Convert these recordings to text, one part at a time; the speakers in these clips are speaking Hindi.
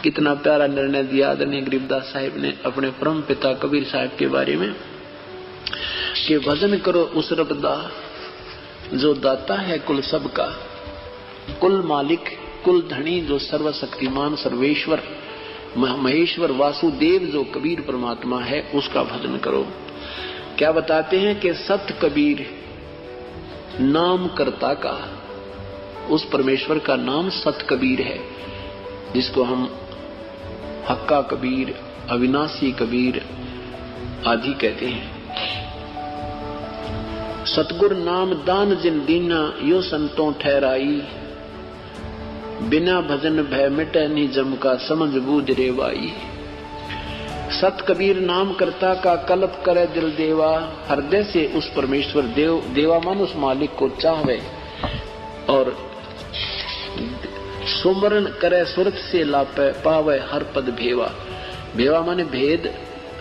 कितना प्यारा निर्णय दिया आदरणीय गरीबदास साहिब ने अपने परम पिता कबीर साहब के बारे में कि भजन करो उस रबदा जो दाता है कुल सबका, कुल मालिक कुल धनी जो सर्वशक्तिमान सर्वेश्वर महेश्वर वासुदेव जो कबीर परमात्मा है उसका भजन करो। क्या बताते हैं कि सत कबीर नाम कर्ता का, उस परमेश्वर का नाम सत कबीर है, जिसको हम हक्का कबीर, अविनाशी कबीर आदि कहते हैं। सतगुर नाम दान जिन दीना यो संतों ठहराई, बिना भजन भय मिटे नहीं जम का समझ बूझ रेवाई। सत कबीर नाम कर्ता का कल्प करे दिल देवा, हृदय से उस परमेश्वर देवा मन उस मालिक को चाहवे और सुमरण करे सुरत से लापे पावे हर पद भेवा। भेवा माने भेद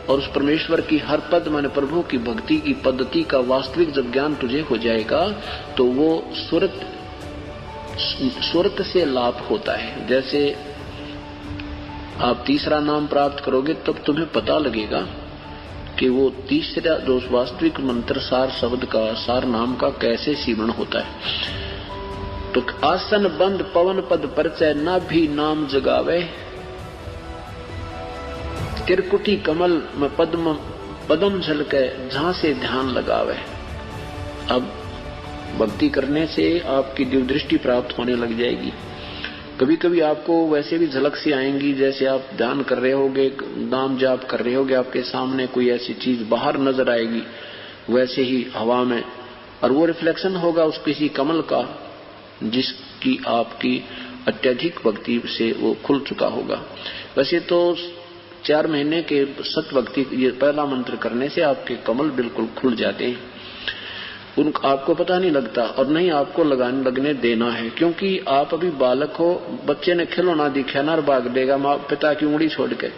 और उस परमेश्वर की हर पद माने प्रभु की भक्ति की पद्धति का वास्तविक जब ज्ञान तुझे हो जाएगा तो वो सुरत से लाभ होता है। जैसे आप तीसरा नाम प्राप्त करोगे तब तुम्हें पता लगेगा कि वो तीसरा जो वास्तविक मंत्र सार शब्द का सार नाम का कैसे सीवण होता है। तो आसन बंद पवन पद परचय न भी नाम जगावे, त्रिकुटी कमल में पदम झलके जहां से ध्यान लगावे। अब भक्ति करने से आपकी दिव्य दृष्टि प्राप्त होने लग जाएगी। कभी कभी आपको वैसे भी झलक सी आएंगी, जैसे आप ध्यान कर रहे होगे, नाम जाप कर रहे होगे, आपके सामने कोई ऐसी चीज बाहर नजर आएगी वैसे ही हवा में, और वो रिफ्लेक्शन होगा उस किसी कमल का जिसकी आपकी अत्यधिक भक्ति से वो खुल चुका होगा। वैसे तो 4 महीने के सत भक्ति ये पहला मंत्र करने से आपके कमल बिल्कुल खुल जाते हैं, उनको आपको पता नहीं लगता और नहीं आपको लगने देना है, क्योंकि आप अभी बालक हो। बच्चे ने खिलौना दिखा ना भाग देगा माँ पिता की उंगली छोड़ के।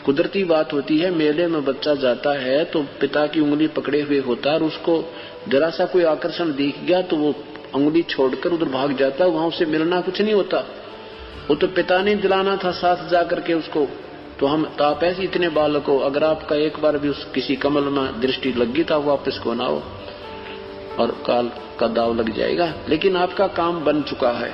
कुदरती बात होती है, मेले में बच्चा जाता है तो पिता की उंगली पकड़े हुए होता है और उसको जरा सा कोई आकर्षण दिख गया तो वो उंगली छोड़कर उधर भाग जाता है, वहां उससे मिलना कुछ नहीं होता। वो तो पिता ने दिलाना था साथ जाकर के उसको। तो आप ऐसे इतने बालक हो, अगर आपका एक बार भी उस किसी कमल में दृष्टि लगी तो वापस को ना हो और काल का दाव लग जाएगा। लेकिन आपका काम बन चुका है।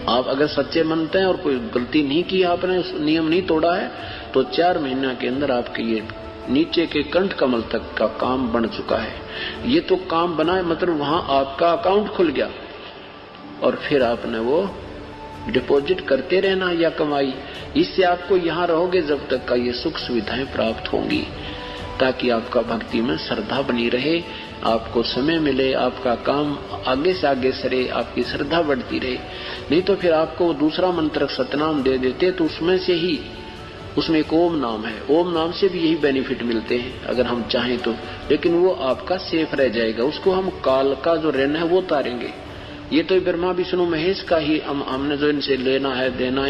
आप अगर सच्चे मनते हैं और कोई गलती नहीं की, आपने नियम नहीं तोड़ा है, तो 4 महीना के अंदर आपके ये नीचे के कंठ कमल तक का काम बन चुका है। ये तो काम बना है, मतलब वहां आपका अकाउंट खुल गया और फिर आपने वो डिपॉजिट करते रहना या कमाई। इससे आपको यहाँ रहोगे जब तक का ये सुख सुविधाएं प्राप्त होंगी, ताकि आपका भक्ति में श्रद्धा बनी रहे, आपको समय मिले, आपका काम आगे से आगे सरे, आपकी श्रद्धा बढ़ती रहे। नहीं तो फिर आपको दूसरा मंत्र सतनाम दे देते तो उसमें से ही, उसमें एक ओम नाम है, ओम नाम से भी यही बेनिफिट मिलते हैं अगर हम चाहें तो, लेकिन वो आपका सेफ रह जाएगा। उसको हम काल का जो ऋण है वो उतारेंगे। ये तो ब्रह्मा विष्णु महेश का ही हमने जो इनसे लेना है देना,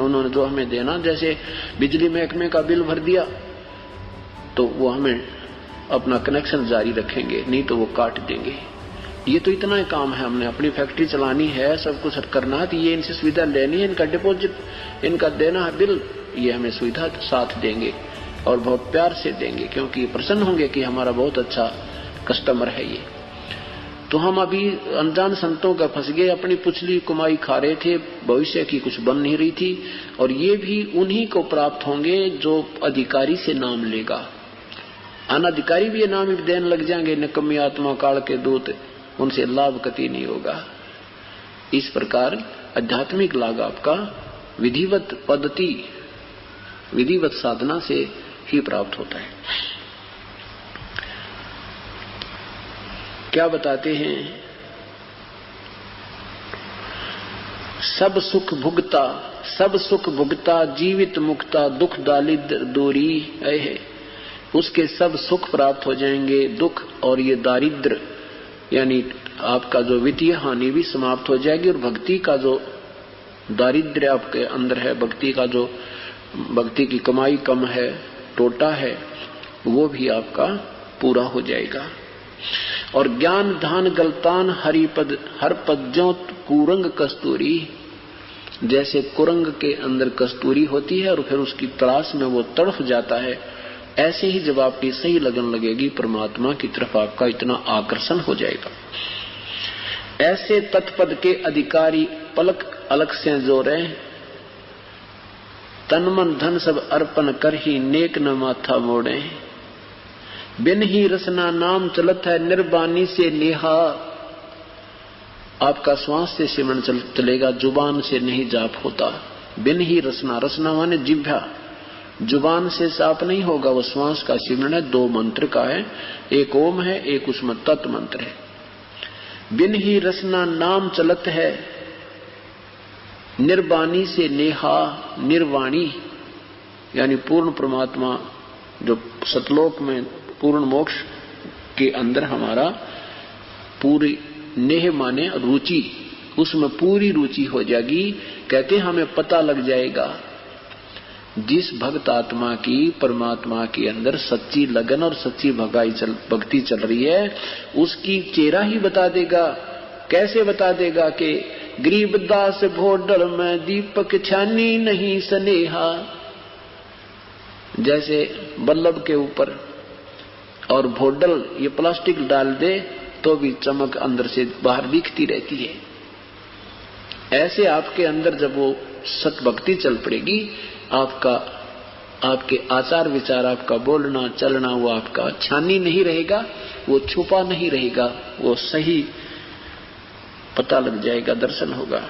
उन्होंने जो हमें देना, जैसे बिजली महकमे का बिल भर दिया तो वो हमें अपना कनेक्शन जारी रखेंगे, नहीं तो वो काट देंगे। ये तो इतना ही काम है, हमने अपनी फैक्ट्री चलानी है, सब कुछ करना है, तो ये इनसे सुविधा लेनी है, इनका डिपॉजिट इनका देना है बिल, ये हमें सुविधा साथ देंगे और बहुत प्यार से देंगे, क्योंकि प्रसन्न होंगे कि हमारा बहुत अच्छा कस्टमर है ये। तो हम अभी अनजान संतों का फंस गए, अपनी पुछली कमाई खा रहे थे, भविष्य की कुछ बन नहीं रही थी। और ये भी उन्हीं को प्राप्त होंगे जो अधिकारी से नाम लेगा। अनधिकारी भी ये नाम देने लग जाएंगे, निकम्मी आत्मा काल के दूत, उनसे लाभ कति नहीं होगा। इस प्रकार आध्यात्मिक लाभ आपका विधिवत पद्धति, विधिवत साधना से ही प्राप्त होता है। क्या बताते हैं? सब सुख भुगता जीवित मुक्ता, दुख दारिद्र दूरी है। उसके सब सुख प्राप्त हो जाएंगे, दुख और ये दारिद्र यानी आपका जो वित्तीय हानि भी समाप्त हो जाएगी, और भक्ति का जो दारिद्र्य आपके अंदर है, भक्ति की कमाई कम है, टोटा है, वो भी आपका पूरा हो जाएगा। और ज्ञान धान गलतान हर पद ज्यों कूरंग कस्तूरी, जैसे कुरंग के अंदर कस्तूरी होती है और फिर उसकी तलाश में वो तड़फ जाता है, ऐसे ही जब आपकी सही लगन लगेगी परमात्मा की तरफ आपका इतना आकर्षण हो जाएगा। ऐसे तत्पद के अधिकारी पलक अलग से जोरे, तन मन धन सब अर्पण कर ही नेक न माथा मोड़े। बिन ही रसना नाम चलत है निर्बानी से नेहा। आपका श्वास से सिमरन चलेगा, जुबान से नहीं जाप होता। बिन ही रसना, रसना माने जिह्वा, जुबान से जाप नहीं होगा, वो श्वास का सिमरन है। 2 मंत्र का है, एक ओम है, एक उसमें तत् मंत्र है। बिन ही रसना नाम चलत है निर्वाणी से नेहा। निर्वाणी यानी पूर्ण परमात्मा, जो सतलोक में पूर्ण मोक्ष के अंदर हमारा पूरी नेह माने रुचि, उसमें पूरी रुचि हो जाएगी। कहते हमें पता लग जाएगा जिस भक्त आत्मा की परमात्मा के अंदर सच्ची लगन और सच्ची भक्ति चल रही है, उसकी चेहरा ही बता देगा। कैसे बता देगा कि गरीबदास भोडल में दीपक छानी नहीं स्नेहा। जैसे बल्लभ के ऊपर और भोडल ये प्लास्टिक डाल दे तो भी चमक अंदर से बाहर दिखती रहती है। ऐसे आपके अंदर जब वो सतभक्ति चल पड़ेगी, आपके आचार विचार, आपका बोलना चलना, वो आपका छानी नहीं रहेगा, वो छुपा नहीं रहेगा, वो सही पता लग जाएगा, दर्शन होगा।